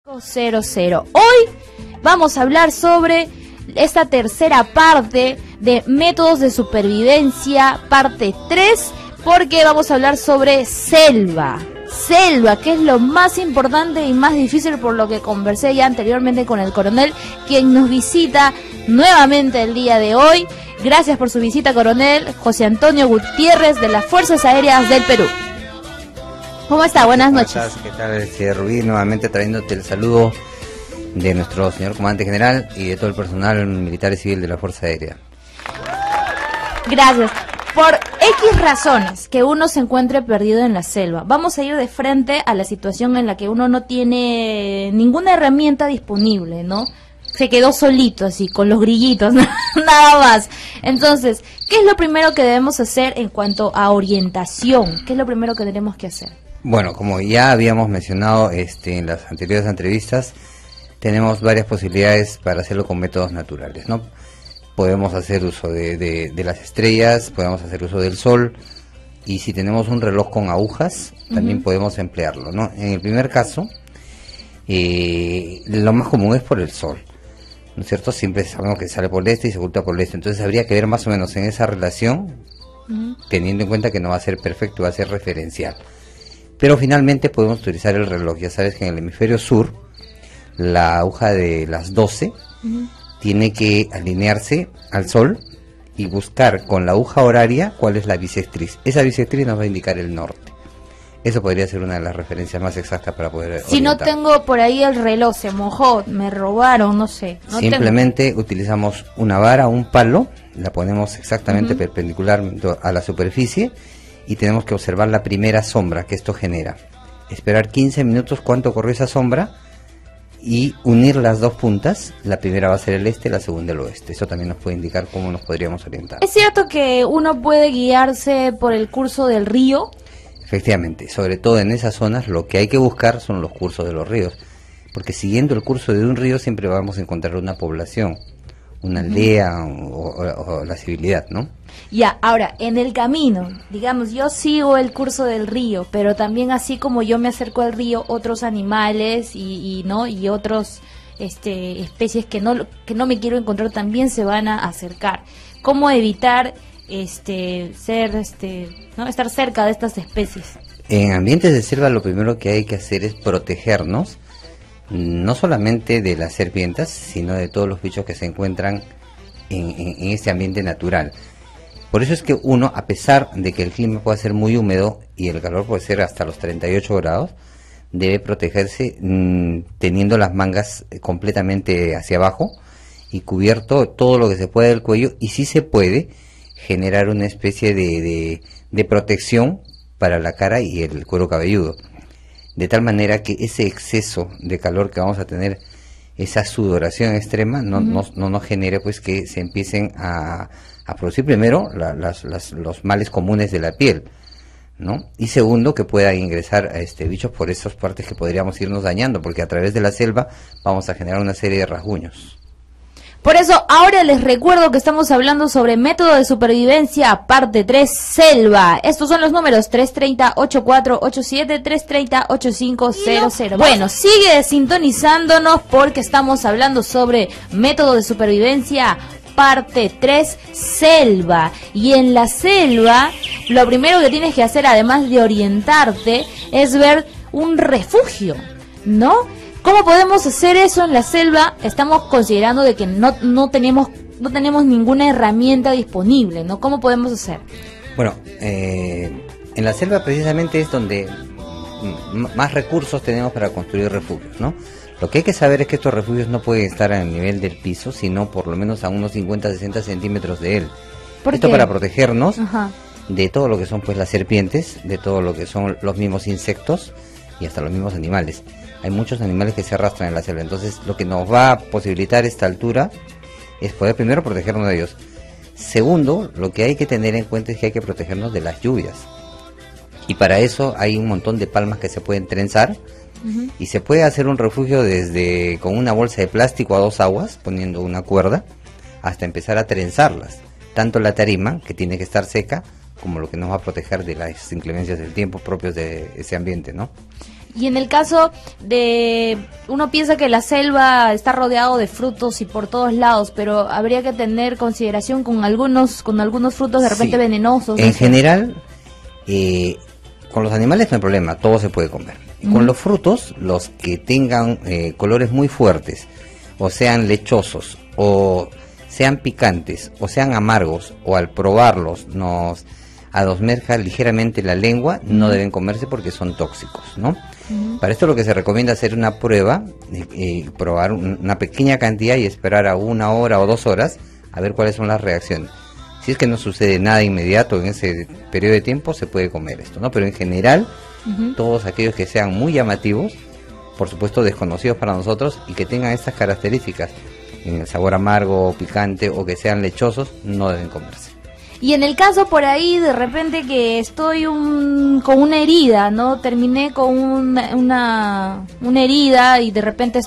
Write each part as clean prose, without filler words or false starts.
00. Hoy vamos a hablar sobre esta tercera parte de métodos de supervivencia, parte 3, porque vamos a hablar sobre selva, que es lo más importante y más difícil, por lo que conversé ya anteriormente con el coronel, quien nos visita nuevamente el día de hoy. Gracias por su visita, coronel José Antonio Gutiérrez, de las Fuerzas Aéreas del Perú. ¿Cómo está? Buenas noches. ¿Qué tal, Rubí? Nuevamente trayéndote el saludo de nuestro señor comandante general y de todo el personal militar y civil de la Fuerza Aérea. Gracias. Por X razones que uno se encuentre perdido en la selva, vamos a ir de frente a la situación en la que uno no tiene ninguna herramienta disponible, ¿no? Se quedó solito así, con los grillitos, nada más. Entonces, ¿qué es lo primero que debemos hacer en cuanto a orientación? ¿Qué es lo primero que tenemos que hacer? Bueno, como ya habíamos mencionado en las anteriores entrevistas, tenemos varias posibilidades para hacerlo con métodos naturales, ¿no? Podemos hacer uso de las estrellas, podemos hacer uso del sol, y si tenemos un reloj con agujas, también podemos emplearlo, ¿no? En el primer caso, lo más común es por el sol, ¿no es cierto? Siempre sabemos que sale por el este y se oculta por el este, entonces habría que ver más o menos en esa relación, teniendo en cuenta que no va a ser perfecto, va a ser referencial. Pero finalmente podemos utilizar el reloj. Ya sabes que en el hemisferio sur, la aguja de las 12 tiene que alinearse al sol y buscar con la aguja horaria cuál es la bisectriz. Esa bisectriz nos va a indicar el norte. Eso podría ser una de las referencias más exactas para poder Si orientar. No tengo por ahí el reloj, se mojó, me robaron, no sé. Simplemente utilizamos una vara o un palo, la ponemos exactamente perpendicular a la superficie, y tenemos que observar la primera sombra que esto genera. Esperar 15 minutos cuánto corrió esa sombra y unir las dos puntas. La primera va a ser el este, la segunda el oeste. Eso también nos puede indicar cómo nos podríamos orientar. ¿Es cierto que uno puede guiarse por el curso del río? Efectivamente, sobre todo en esas zonas lo que hay que buscar son los cursos de los ríos, porque siguiendo el curso de un río siempre vamos a encontrar una población, una aldea o la civilidad, ¿no? Ya, ahora, en el camino, digamos, yo sigo el curso del río, pero también así como yo me acerco al río, otros animales y otros especies que no me quiero encontrar también se van a acercar. ¿Cómo evitar estar cerca de estas especies? En ambientes de selva lo primero que hay que hacer es protegernos, no solamente de las serpientes, sino de todos los bichos que se encuentran en este ambiente natural. Por eso es que uno, a pesar de que el clima pueda ser muy húmedo y el calor puede ser hasta los 38 grados, debe protegerse teniendo las mangas completamente hacia abajo y cubierto todo lo que se puede del cuello, y si se puede generar una especie de protección para la cara y el cuero cabelludo, de tal manera que ese exceso de calor que vamos a tener, esa sudoración extrema, no nos genere pues que se empiecen a producir primero los males comunes de la piel, ¿no? Y segundo, que pueda ingresar bichos por esas partes que podríamos irnos dañando, porque a través de la selva vamos a generar una serie de rasguños. Por eso ahora les recuerdo que estamos hablando sobre método de supervivencia, parte 3, selva. Estos son los números 330-8487, 330-8500. Bueno, sigue sintonizándonos porque estamos hablando sobre método de supervivencia, parte 3, selva. Y en la selva, lo primero que tienes que hacer, además de orientarte, es ver un refugio, ¿no? ¿Cómo podemos hacer eso en la selva? Estamos considerando de que no tenemos ninguna herramienta disponible, ¿no? ¿Cómo podemos hacer? Bueno, en la selva precisamente es donde más recursos tenemos para construir refugios, ¿no? Lo que hay que saber es que estos refugios no pueden estar al nivel del piso, sino por lo menos a unos 50-60 centímetros de él. Esto para protegernos de todo lo que son pues las serpientes, de todo lo que son los mismos insectos y hasta los mismos animales. Hay muchos animales que se arrastran en la selva, entonces lo que nos va a posibilitar esta altura es poder primero protegernos de ellos. Segundo, lo que hay que tener en cuenta es que hay que protegernos de las lluvias. Y para eso hay un montón de palmas que se pueden trenzar, y se puede hacer un refugio desde con una bolsa de plástico a 2 aguas, poniendo una cuerda, hasta empezar a trenzarlas. Tanto la tarima, que tiene que estar seca, como lo que nos va a proteger de las inclemencias del tiempo propios de ese ambiente, ¿no? Y en el caso de, uno piensa que la selva está rodeado de frutos y por todos lados, pero habría que tener consideración con algunos frutos de repente venenosos. En general, con los animales no hay problema, todo se puede comer. Con los frutos, los que tengan colores muy fuertes, o sean lechosos, o sean picantes, o sean amargos, o al probarlos nos adosmerja ligeramente la lengua, no deben comerse porque son tóxicos, ¿no? Para esto lo que se recomienda hacer una prueba, probar una pequeña cantidad y esperar a 1 hora o 2 horas a ver cuáles son las reacciones. Si es que no sucede nada inmediato en ese periodo de tiempo, se puede comer esto, ¿no? Pero en general, todos aquellos que sean muy llamativos, por supuesto desconocidos para nosotros y que tengan estas características, en el sabor amargo, picante o que sean lechosos, no deben comerse. Y en el caso por ahí, de repente que estoy con una herida, ¿no? Terminé con una herida y de repente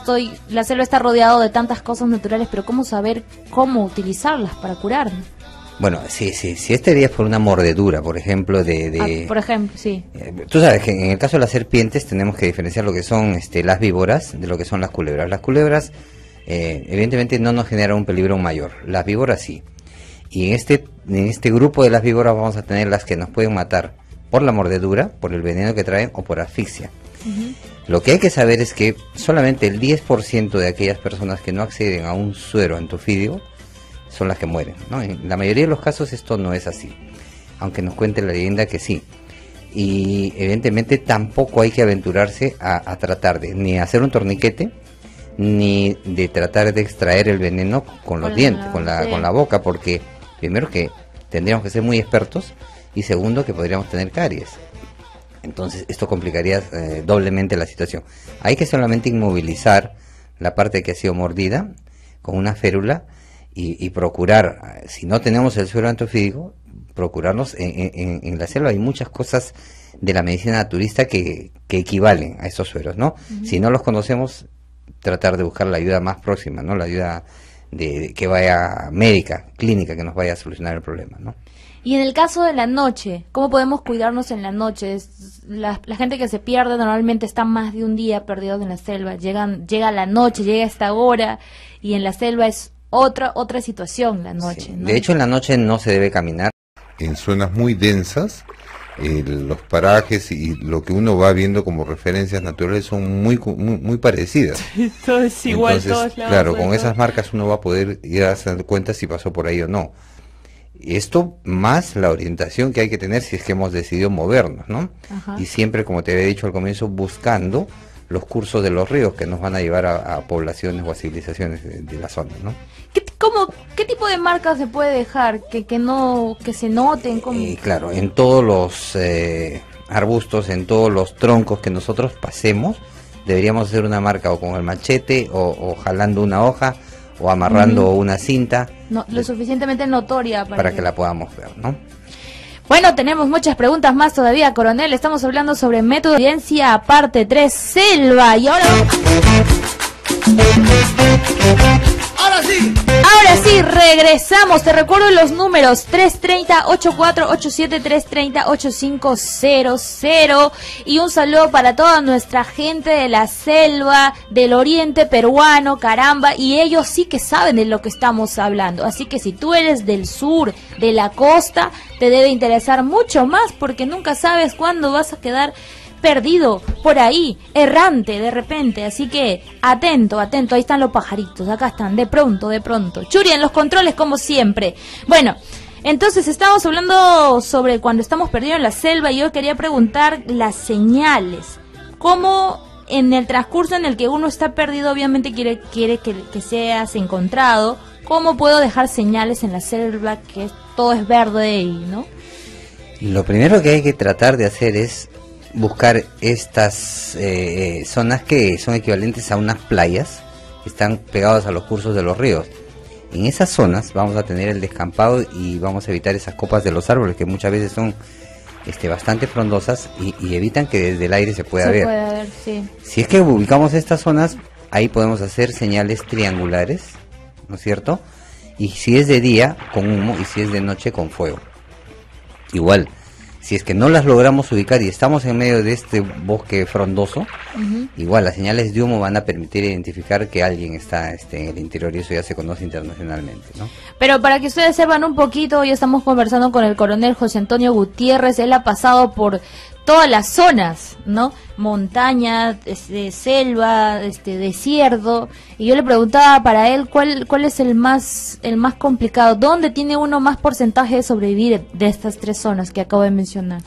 la selva está rodeado de tantas cosas naturales, pero ¿cómo saber cómo utilizarlas para curarme? Bueno, si esta herida es por una mordedura, por ejemplo, por ejemplo, sí. Tú sabes que en el caso de las serpientes tenemos que diferenciar lo que son las víboras de lo que son las culebras. Las culebras, evidentemente, no nos generan un peligro mayor. Las víboras sí. Y en este grupo de las víboras vamos a tener las que nos pueden matar por la mordedura, por el veneno que traen o por asfixia. Lo que hay que saber es que solamente el 10% de aquellas personas que no acceden a un suero entofídico son las que mueren, ¿no? En la mayoría de los casos esto no es así, aunque nos cuente la leyenda que sí. Y evidentemente tampoco hay que aventurarse a tratar de ni hacer un torniquete, ni de tratar de extraer el veneno con los dientes, con la boca, porque primero que tendríamos que ser muy expertos y segundo que podríamos tener caries. Entonces esto complicaría doblemente la situación. Hay que solamente inmovilizar la parte que ha sido mordida con una férula y procurar, si no tenemos el suero entofídico, procurarnos en la selva. Hay muchas cosas de la medicina naturista que equivalen a esos sueros, ¿no? Si no los conocemos, tratar de buscar la ayuda más próxima, ¿no? La ayuda que vaya médica, clínica, que nos vaya a solucionar el problema, ¿no? Y en el caso de la noche, ¿cómo podemos cuidarnos en la noche? La gente que se pierde normalmente está más de un día perdidos en la selva. Llega la noche, llega esta hora, y en la selva es otra situación la noche, sí, ¿no? De hecho, en la noche no se debe caminar. En zonas muy densas, los parajes y lo que uno va viendo como referencias naturales son muy parecidas. Todo es igual. Entonces, todos lados, claro, con esas marcas uno va a poder ir a hacer cuenta si pasó por ahí o no. Esto más la orientación que hay que tener si es que hemos decidido movernos, ¿no? Ajá. Y siempre, como te había dicho al comienzo, buscando los cursos de los ríos que nos van a llevar a poblaciones o a civilizaciones de la zona, ¿no? ¿Qué tipo de marcas se puede dejar que se noten? Claro, en todos los arbustos, en todos los troncos que nosotros pasemos, deberíamos hacer una marca o con el machete o jalando una hoja o amarrando una cinta. No, lo suficientemente notoria para que la podamos ver, ¿no? Bueno, tenemos muchas preguntas más todavía, coronel. Estamos hablando sobre método de evidencia parte 3, selva. Y ahora sí, regresamos. Te recuerdo los números 330-8487, 330-8500. Y un saludo para toda nuestra gente de la selva, del oriente peruano, caramba. Y ellos sí que saben de lo que estamos hablando. Así que si tú eres del sur, de la costa, te debe interesar mucho más, porque nunca sabes cuándo vas a quedar perdido por ahí, errante de repente, así que atento, ahí están los pajaritos, acá están, de pronto, Churi en los controles como siempre. Bueno, entonces estamos hablando sobre cuando estamos perdidos en la selva y yo quería preguntar las señales, cómo en el transcurso en el que uno está perdido, obviamente quiere que seas encontrado, cómo puedo dejar señales en la selva que todo es verde y, ¿no? Lo primero que hay que tratar de hacer es buscar estas zonas que son equivalentes a unas playas que están pegadas a los cursos de los ríos. En esas zonas vamos a tener el descampado y vamos a evitar esas copas de los árboles que muchas veces son bastante frondosas y evitan que desde el aire se pueda ver. Sí. Si es que ubicamos estas zonas, ahí podemos hacer señales triangulares, ¿no es cierto? Y si es de día, con humo, y si es de noche, con fuego. Igual, Si es que no las logramos ubicar y estamos en medio de este bosque frondoso, igual las señales de humo van a permitir identificar que alguien está en el interior, y eso ya se conoce internacionalmente, ¿no? Pero para que ustedes sepan un poquito, hoy estamos conversando con el coronel José Antonio Gutiérrez. Él ha pasado por todas las zonas, ¿no? Montaña, selva, desierto, y yo le preguntaba para él cuál es el más complicado, dónde tiene uno más porcentaje de sobrevivir de estas 3 zonas que acabo de mencionar.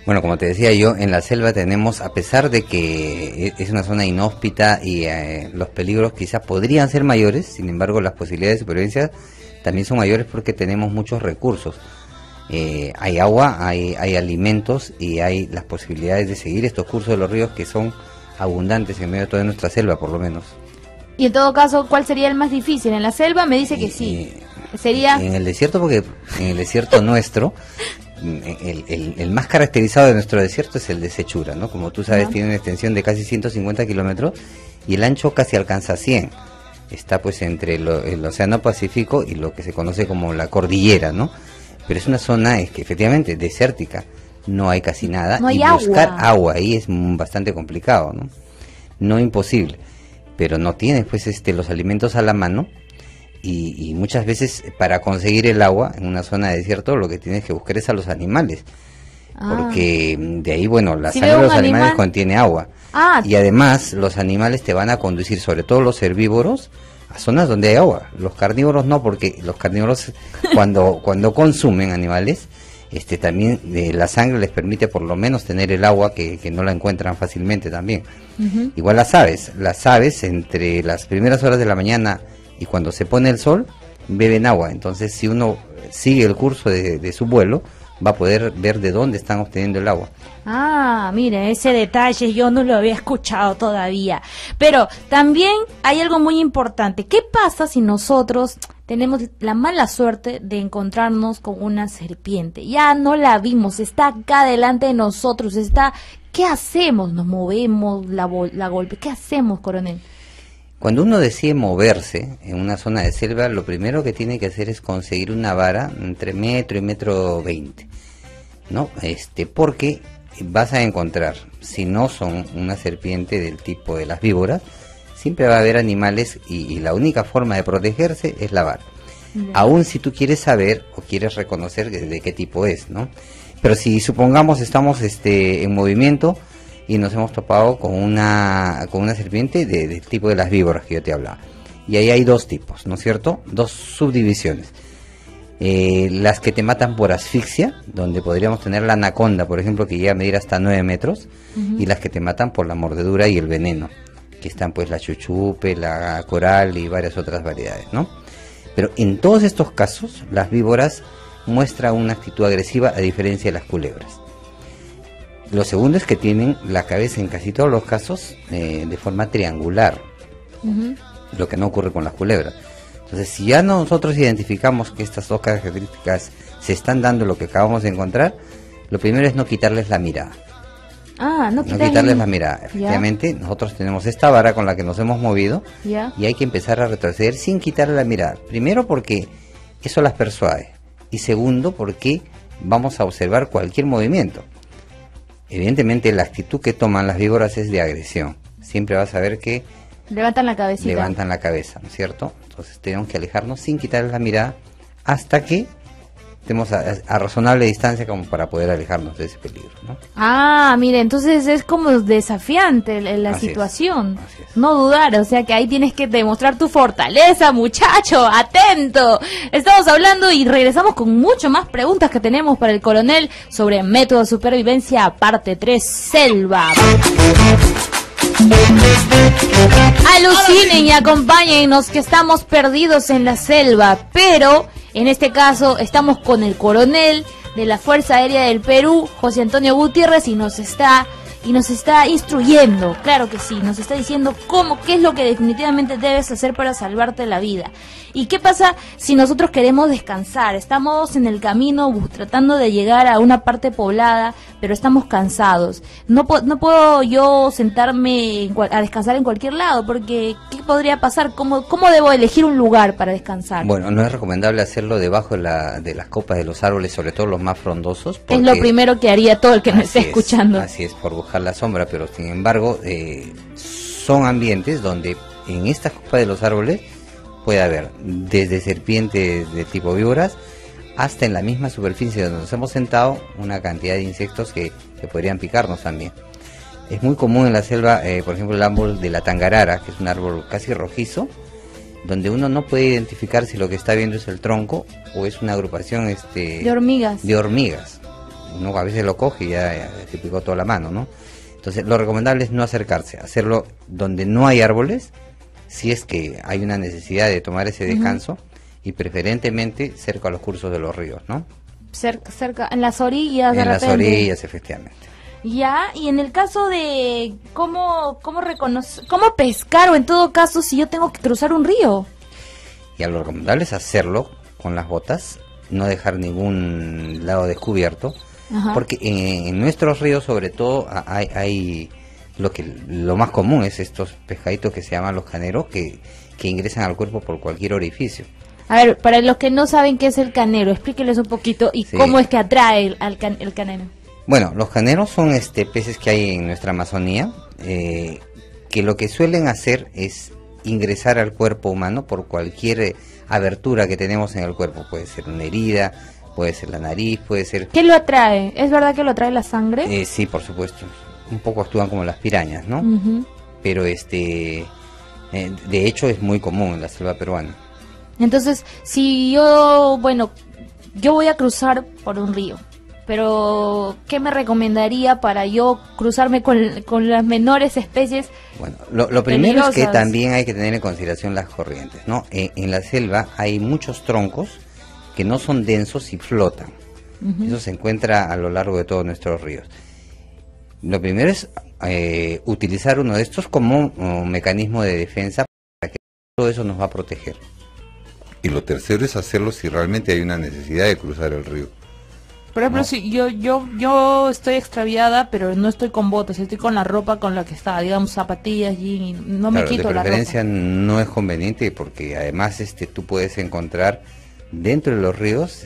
Bueno, como te decía yo, en la selva tenemos, a pesar de que es una zona inhóspita y los peligros quizás podrían ser mayores, sin embargo las posibilidades de supervivencia también son mayores porque tenemos muchos recursos. Hay agua, hay alimentos y hay las posibilidades de seguir estos cursos de los ríos que son abundantes en medio de toda nuestra selva, por lo menos. Y en todo caso, ¿cuál sería el más difícil? En la selva me dice que sí. Sería en el desierto, porque en el desierto nuestro, el más caracterizado de nuestro desierto es el de Sechura, ¿no? Como tú sabes, tiene una extensión de casi 150 kilómetros y el ancho casi alcanza 100. Está pues entre el Océano Pacífico y lo que se conoce como la cordillera, ¿no? Pero es una zona que efectivamente desértica, no hay casi nada, no hay y buscar agua ahí es bastante complicado, ¿no? No imposible, pero no tienes pues los alimentos a la mano, y muchas veces para conseguir el agua en una zona de desierto lo que tienes que buscar es a los animales, porque de ahí, bueno, la sangre de los animales contiene agua, y además los animales te van a conducir, sobre todo los herbívoros, a zonas donde hay agua. Los carnívoros no, porque los carnívoros cuando consumen animales, también la sangre les permite por lo menos tener el agua que no la encuentran fácilmente también. Igual las aves entre las primeras horas de la mañana y cuando se pone el sol beben agua, entonces si uno sigue el curso de su vuelo va a poder ver de dónde están obteniendo el agua. Ah, mire, ese detalle yo no lo había escuchado todavía. Pero también hay algo muy importante. ¿Qué pasa si nosotros tenemos la mala suerte de encontrarnos con una serpiente? Ya no la vimos, está acá delante de nosotros, ¿qué hacemos? ¿Nos movemos, la golpe? ¿Qué hacemos, coronel? Cuando uno decide moverse en una zona de selva, lo primero que tiene que hacer es conseguir una vara entre metro y 1,20 m, ¿no? Porque vas a encontrar, si no son una serpiente del tipo de las víboras, siempre va a haber animales y la única forma de protegerse es la vara. Aún si tú quieres saber o quieres reconocer de qué tipo es, ¿no? Pero si supongamos estamos en movimiento y nos hemos topado con una serpiente del tipo de las víboras que yo te hablaba. Y ahí hay 2 tipos, ¿no es cierto? 2 subdivisiones. Las que te matan por asfixia, donde podríamos tener la anaconda, por ejemplo, que llega a medir hasta 9 metros, y las que te matan por la mordedura y el veneno, que están pues la chuchupe, la coral y varias otras variedades, ¿no? Pero en todos estos casos, las víboras muestran una actitud agresiva a diferencia de las culebras. Lo segundo es que tienen la cabeza en casi todos los casos de forma triangular, lo que no ocurre con las culebras. Entonces, si ya nosotros identificamos que estas 2 características se están dando lo que acabamos de encontrar, lo primero es no quitarles la mirada. No quitarles la mirada. Efectivamente, nosotros tenemos esta vara con la que nos hemos movido y hay que empezar a retroceder sin quitarle la mirada. Primero porque eso las persuade y segundo porque vamos a observar cualquier movimiento. Evidentemente la actitud que toman las víboras es de agresión. Siempre vas a ver que levantan la cabecita. Levantan la cabeza, ¿no es cierto? Entonces tenemos que alejarnos sin quitarles la mirada hasta que estemos a razonable distancia como para poder alejarnos de ese peligro, ¿no? Mire, entonces es como desafiante la situación. Así es. No dudar, o sea que ahí tienes que demostrar tu fortaleza, muchacho, atento. Estamos hablando y regresamos con mucho más preguntas que tenemos para el coronel sobre método de supervivencia, parte 3, selva. Alucinen y acompáñennos que estamos perdidos en la selva, pero en este caso estamos con el coronel de la Fuerza Aérea del Perú, José Antonio Gutiérrez, y nos está instruyendo, claro que sí, nos está diciendo qué es lo que definitivamente debes hacer para salvarte la vida. ¿Y qué pasa si nosotros queremos descansar? Estamos en el camino tratando de llegar a una parte poblada, pero estamos cansados. No puedo yo sentarme a descansar en cualquier lado, porque podría pasar? ¿Cómo debo elegir un lugar para descansar? Bueno, no es recomendable hacerlo debajo de las copas de los árboles, sobre todo los más frondosos. Es lo primero que haría todo el que nos esté escuchando. Así es, por buscar la sombra, pero sin embargo, son ambientes donde en estas copas de los árboles puede haber desde serpientes de tipo víboras hasta en la misma superficie donde nos hemos sentado una cantidad de insectos que podrían picarnos también. Es muy común en la selva, por ejemplo, el árbol de la tangarara, que es un árbol casi rojizo, donde uno no puede identificar si lo que está viendo es el tronco o es una agrupación de hormigas. De hormigas. Uno a veces lo coge y ya se picó toda la mano, ¿no? Entonces, lo recomendable es no acercarse, hacerlo donde no hay árboles, si es que hay una necesidad de tomar ese descanso, y preferentemente cerca a los cursos de los ríos, ¿no? Cerca, en las orillas, en las orillas, efectivamente. Ya, y en el caso de cómo pescar, o en todo caso si yo tengo que cruzar un río. Y lo recomendable es hacerlo con las botas, no dejar ningún lado descubierto, porque en nuestros ríos sobre todo hay lo más común es estos pescaditos que se llaman los caneros que ingresan al cuerpo por cualquier orificio. A ver, para los que no saben qué es el canero, explíqueles un poquito y cómo es que atrae el canero. Bueno, los caneros son peces que hay en nuestra Amazonía, que lo que suelen hacer es ingresar al cuerpo humano por cualquier abertura que tenemos en el cuerpo. Puede ser una herida, puede ser la nariz, puede ser... ¿Qué lo atrae? ¿Es verdad que lo atrae la sangre? Sí, por supuesto. Un poco actúan como las pirañas, ¿no? Pero de hecho es muy común en la selva peruana. Entonces, si yo voy a cruzar por un río, pero ¿qué me recomendaría para yo cruzarme con las menores especies? Bueno, lo primero es que también hay que tener en consideración las corrientes, ¿no? En la selva hay muchos troncos que no son densos y flotan. Eso se encuentra a lo largo de todos nuestros ríos. Lo primero es utilizar uno de estos como un mecanismo de defensa, para que todo eso nos va a proteger. Y lo tercero es hacerlo si realmente hay una necesidad de cruzar el río. Por ejemplo, si yo estoy extraviada, pero no estoy con botas, estoy con la ropa con la que está, digamos zapatillas, jean, y no me quito la ropa. De preferencia no es conveniente porque además tú puedes encontrar dentro de los ríos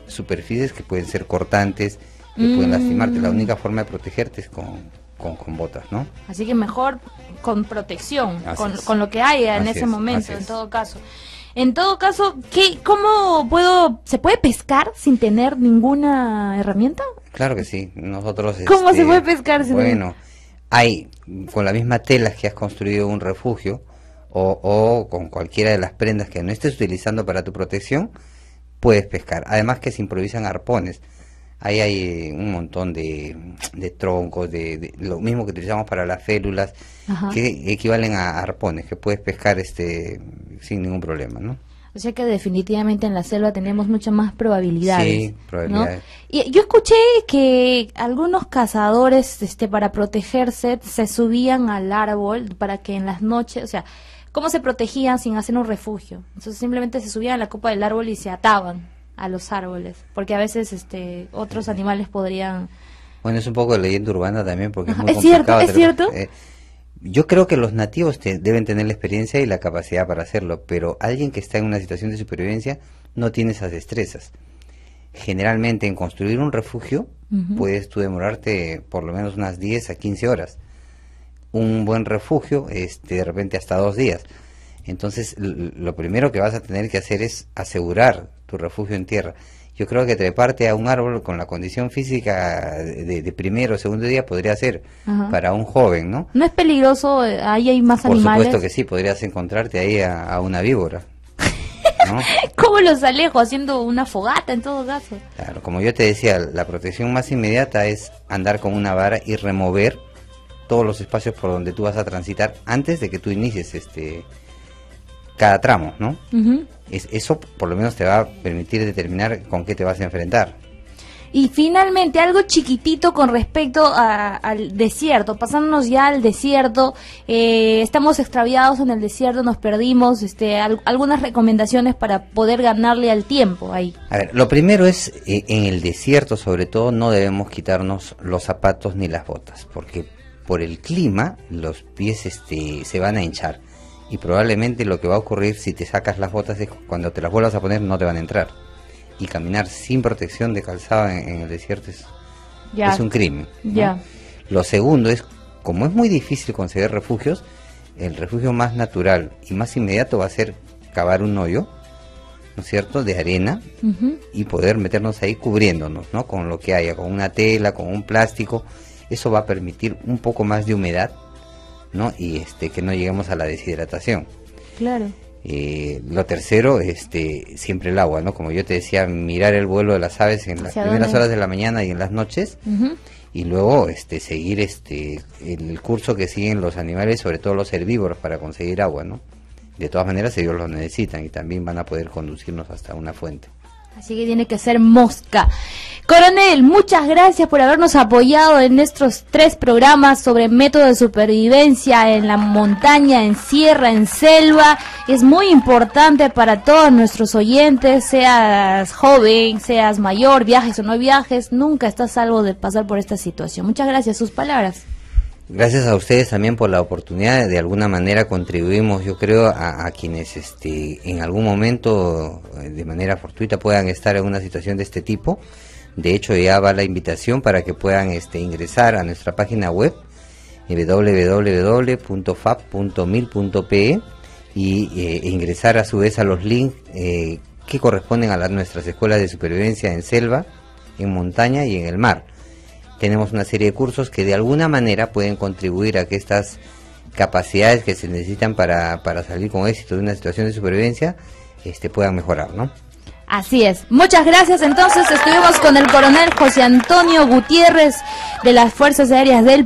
superficies que pueden ser cortantes, que pueden lastimarte. La única forma de protegerte es con botas, ¿no? Así que mejor con protección, con lo que haya en ese momento, en todo caso. En todo caso, ¿se puede pescar sin tener ninguna herramienta? Claro que sí, nosotros... ¿Cómo se puede pescar sin hay, con la misma tela que has construido un refugio, o con cualquiera de las prendas que no estés utilizando para tu protección, puedes pescar. Además que se improvisan arpones. Ahí hay un montón de troncos, de lo mismo que utilizamos para las férulas, que equivalen a arpones, que puedes pescar sin ningún problema, ¿no? O sea que definitivamente en la selva tenemos muchas más probabilidades. Sí, probabilidades. ¿No? Y yo escuché que algunos cazadores, para protegerse, se subían al árbol para que en las noches, o sea, ¿cómo se protegían sin hacer un refugio? Entonces simplemente se subían a la copa del árbol y se ataban a los árboles, porque a veces otros animales podrían... Bueno, es un poco de leyenda urbana también, porque es muy ¿Es complicado. ¿Es cierto? Yo creo que los nativos deben tener la experiencia y la capacidad para hacerlo, pero alguien que está en una situación de supervivencia no tiene esas destrezas. Generalmente en construir un refugio puedes tú demorarte por lo menos unas 10 a 15 horas. Un buen refugio, de repente hasta 2 días. Entonces, lo primero que vas a tener que hacer es asegurar tu refugio en tierra. Yo creo que treparte a un árbol con la condición física de primero o segundo día podría ser para un joven, ¿no? ¿No es peligroso? Ahí hay más animales. Por supuesto que sí, podrías encontrarte ahí a una víbora, ¿no? ¿Cómo los alejo? Haciendo una fogata en todo caso. Claro, como yo te decía, la protección más inmediata es andar con una vara y remover todos los espacios por donde tú vas a transitar antes de que tú inicies cada tramo, ¿no? Eso por lo menos te va a permitir determinar con qué te vas a enfrentar. Y finalmente, algo chiquitito con respecto al desierto, pasándonos ya al desierto, estamos extraviados en el desierto, nos perdimos, algunas recomendaciones para poder ganarle al tiempo ahí. A ver, lo primero es, en el desierto sobre todo, no debemos quitarnos los zapatos ni las botas, porque por el clima los pies se van a hinchar. y probablemente lo que va a ocurrir si te sacas las botas es cuando te las vuelvas a poner no te van a entrar. Y caminar sin protección de calzado en el desierto es un crimen, ¿no? Lo segundo es, como es muy difícil conseguir refugios, el refugio más natural y más inmediato va a ser cavar un hoyo, ¿no es cierto?, de arena, y poder meternos ahí cubriéndonos, ¿no?, con lo que haya, con una tela, con un plástico. Eso va a permitir un poco más de humedad, ¿no?, y que no lleguemos a la deshidratación. Claro. Lo tercero, siempre el agua, ¿no? Como yo te decía, mirar el vuelo de las aves en las primeras horas de la mañana y en las noches, y luego seguir el curso que siguen los animales, sobre todo los herbívoros, para conseguir agua, ¿no? De todas maneras ellos lo necesitan y también van a poder conducirnos hasta una fuente. Así que tiene que ser mosca. Coronel, muchas gracias por habernos apoyado en estos 3 programas sobre método de supervivencia en la montaña, en sierra, en selva. Es muy importante para todos nuestros oyentes, seas joven, seas mayor, viajes o no viajes, nunca estás a salvo de pasar por esta situación. Muchas gracias, sus palabras. Gracias a ustedes también por la oportunidad. De alguna manera contribuimos, yo creo, a quienes en algún momento de manera fortuita puedan estar en una situación de este tipo. De hecho, ya va la invitación para que puedan ingresar a nuestra página web www.fab.mil.pe y ingresar a su vez a los links que corresponden a nuestras escuelas de supervivencia en selva, en montaña y en el mar. Tenemos una serie de cursos que de alguna manera pueden contribuir a que estas capacidades que se necesitan para salir con éxito de una situación de supervivencia puedan mejorar, ¿no? Así es. Muchas gracias. Entonces estuvimos con el coronel José Antonio Gutiérrez de las Fuerzas Aéreas del